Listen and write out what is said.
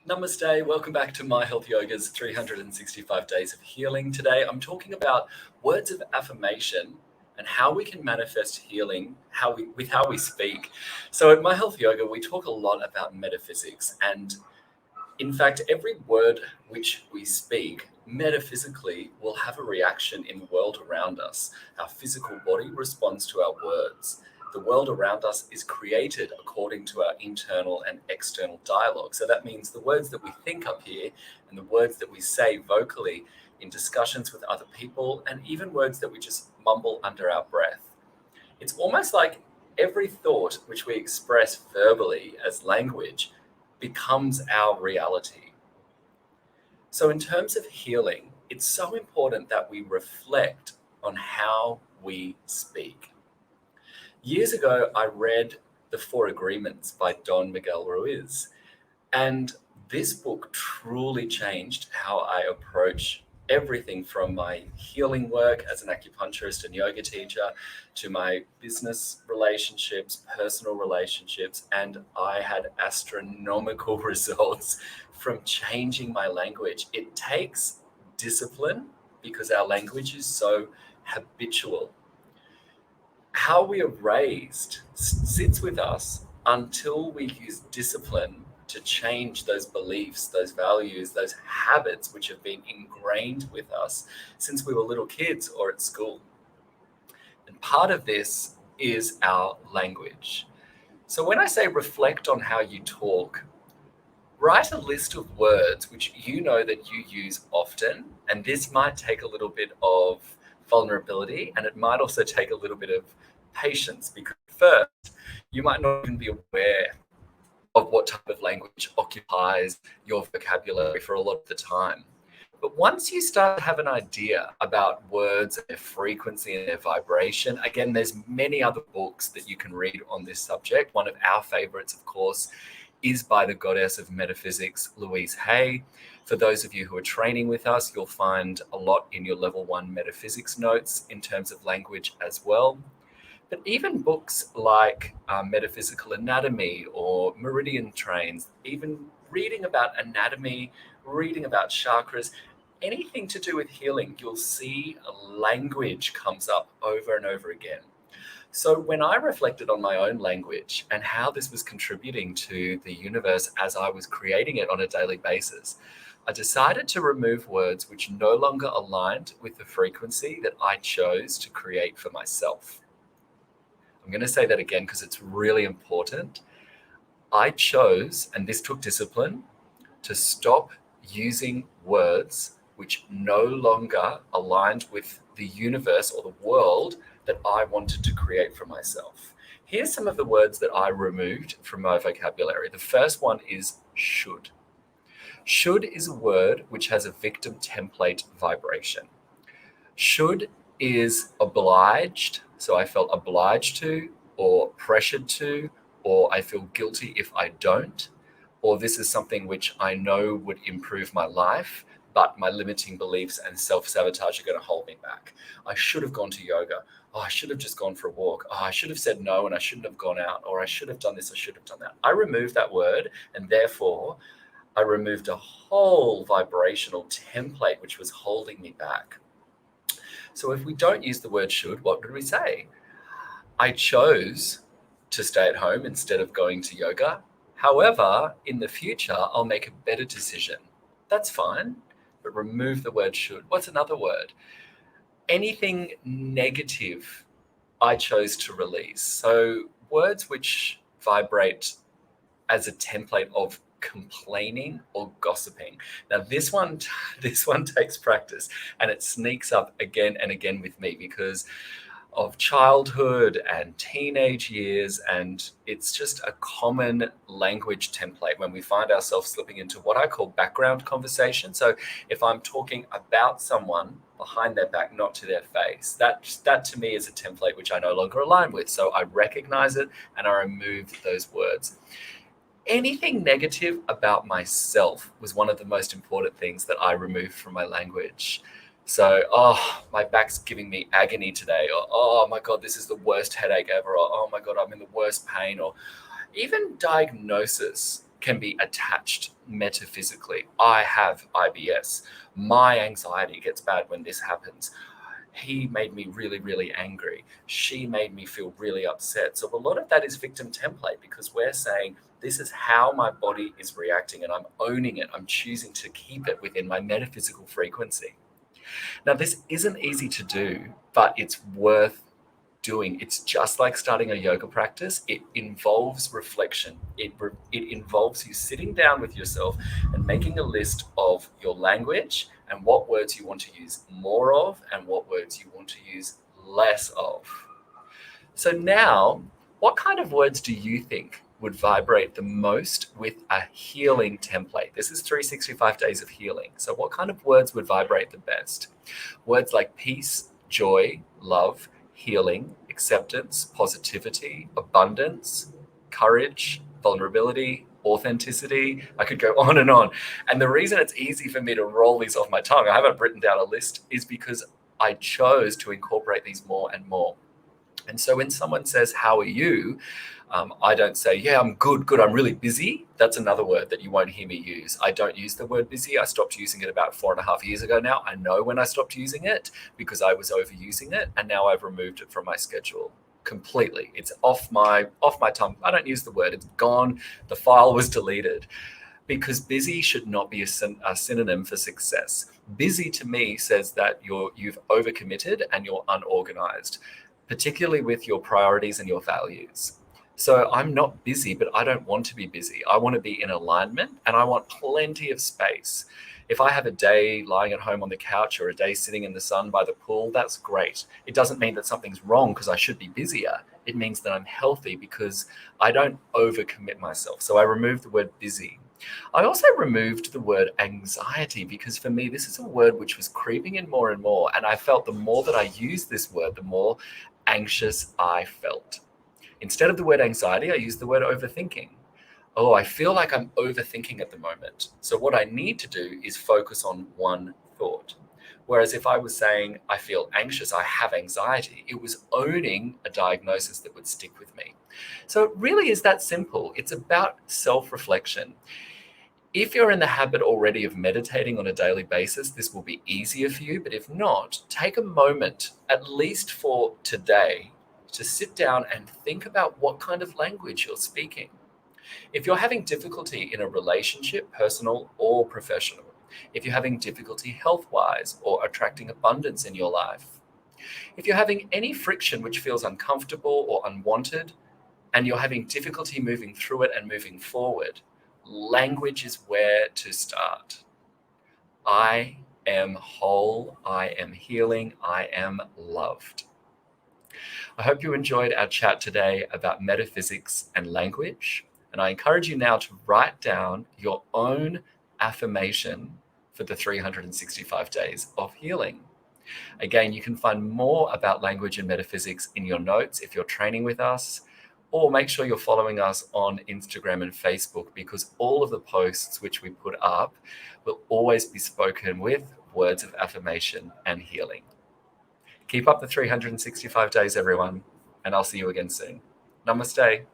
Namaste, welcome back to My Health Yoga's 365 Days of Healing. Today I'm talking about words of affirmation and how we can manifest healing with how we speak. So at My Health Yoga, we talk a lot about metaphysics, and in fact, every word which we speak metaphysically will have a reaction in the world around us. Our physical body responds to our words. The world around us is created according to our internal and external dialogue. So that means the words that we think up here and the words that we say vocally in discussions with other people, and even words that we just mumble under our breath. It's almost like every thought which we express verbally as language becomes our reality. So in terms of healing, it's so important that we reflect on how we speak. Years ago, I read The Four Agreements by Don Miguel Ruiz, and this book truly changed how I approach everything from my healing work as an acupuncturist and yoga teacher to my business relationships, personal relationships, and I had astronomical results from changing my language. It takes discipline because our language is so habitual. How we are raised sits with us until we use discipline to change those beliefs, those values, those habits which have been ingrained with us since we were little kids or at school. And part of this is our language. So when I say reflect on how you talk, write a list of words which you know that you use often, and this might take a little bit of vulnerability, and it might also take a little bit of patience, because first, you might not even be aware of what type of language occupies your vocabulary for a lot of the time. But once you start to have an idea about words and their frequency and their vibration, again, there's many other books that you can read on this subject. One of our favorites, of course, is by the goddess of metaphysics, Louise Hay. For those of you who are training with us, you'll find a lot in your level 1 metaphysics notes in terms of language as well. But even books like Metaphysical Anatomy or Meridian Trains, even reading about anatomy, reading about chakras, anything to do with healing, you'll see language comes up over and over again. So when I reflected on my own language and how this was contributing to the universe as I was creating it on a daily basis, I decided to remove words which no longer aligned with the frequency that I chose to create for myself. I'm going to say that again because it's really important. I chose, and this took discipline, to stop using words which no longer aligned with the universe or the world that I wanted to create for myself. Here's some of the words that I removed from my vocabulary. The first one is should. Should is a word which has a victim template vibration. Should is obliged, so I felt obliged to, or pressured to, or I feel guilty if I don't, or this is something which I know would improve my life, but my limiting beliefs and self-sabotage are going to hold me back. I should have gone to yoga. Oh, I should have just gone for a walk. Oh, I should have said no and I shouldn't have gone out, or I should have done this, I should have done that. I removed that word, and therefore I removed a whole vibrational template which was holding me back. So if we don't use the word should, what would we say? I chose to stay at home instead of going to yoga. However, in the future, I'll make a better decision. That's fine, but remove the word should. What's another word? Anything negative I chose to release. So words which vibrate as a template of complaining or gossiping. Now this one takes practice, and it sneaks up again and again with me because of childhood and teenage years, and it's just a common language template when we find ourselves slipping into what I call background conversation. So if I'm talking about someone behind their back, not to their face, that to me is a template which I no longer align with. So I recognize it and I remove those words. Anything negative about myself was one of the most important things that I removed from my language. So, my back's giving me agony today, or, oh my God, this is the worst headache ever, or, oh my God, I'm in the worst pain, or even diagnosis can be attached metaphysically. I have IBS. My anxiety gets bad when this happens. He made me really, really angry. She made me feel really upset. So a lot of that is victim template, because we're saying, this is how my body is reacting, and I'm owning it. I'm choosing to keep it within my metaphysical frequency. Now, this isn't easy to do, but it's worth doing. It's just like starting a yoga practice. It involves reflection. It involves you sitting down with yourself and making a list of your language and what words you want to use more of and what words you want to use less of. So now, what kind of words do you think would vibrate the most with a healing template? This is 365 days of healing. So what kind of words would vibrate the best? Words like peace, joy, love, healing, acceptance, positivity, abundance, courage, vulnerability, authenticity. I could go on and on. And the reason it's easy for me to roll these off my tongue, I haven't written down a list, is because I chose to incorporate these more and more. And so when someone says, how are you? I don't say, yeah, I'm good, I'm really busy. That's another word that you won't hear me use. I don't use the word busy. I stopped using it about 4.5 years ago now. I know when I stopped using it because I was overusing it, and now I've removed it from my schedule completely. It's off my tongue. I don't use the word. It's gone. The file was deleted, because busy should not be a synonym for success. Busy to me says that you've overcommitted and you're unorganized, particularly with your priorities and your values. So I'm not busy, but I don't want to be busy. I want to be in alignment, and I want plenty of space. If I have a day lying at home on the couch or a day sitting in the sun by the pool, that's great. It doesn't mean that something's wrong because I should be busier. It means that I'm healthy because I don't overcommit myself. So I removed the word busy. I also removed the word anxiety, because for me, this is a word which was creeping in more and more. And I felt the more that I used this word, the more anxious I felt. Instead of the word anxiety, I used the word overthinking. Oh, I feel like I'm overthinking at the moment. So what I need to do is focus on one thought. Whereas if I was saying, I feel anxious, I have anxiety, it was owning a diagnosis that would stick with me. So it really is that simple. It's about self-reflection. If you're in the habit already of meditating on a daily basis, this will be easier for you. But if not, take a moment, at least for today, to sit down and think about what kind of language you're speaking. If you're having difficulty in a relationship, personal or professional, if you're having difficulty health-wise or attracting abundance in your life, if you're having any friction which feels uncomfortable or unwanted, and you're having difficulty moving through it and moving forward, language is where to start. I am whole, I am healing, I am loved. I hope you enjoyed our chat today about metaphysics and language. And I encourage you now to write down your own affirmation for the 365 days of healing. Again, you can find more about language and metaphysics in your notes if you're training with us, or make sure you're following us on Instagram and Facebook, because all of the posts which we put up will always be spoken with words of affirmation and healing. Keep up the 365 days, everyone, and I'll see you again soon. Namaste.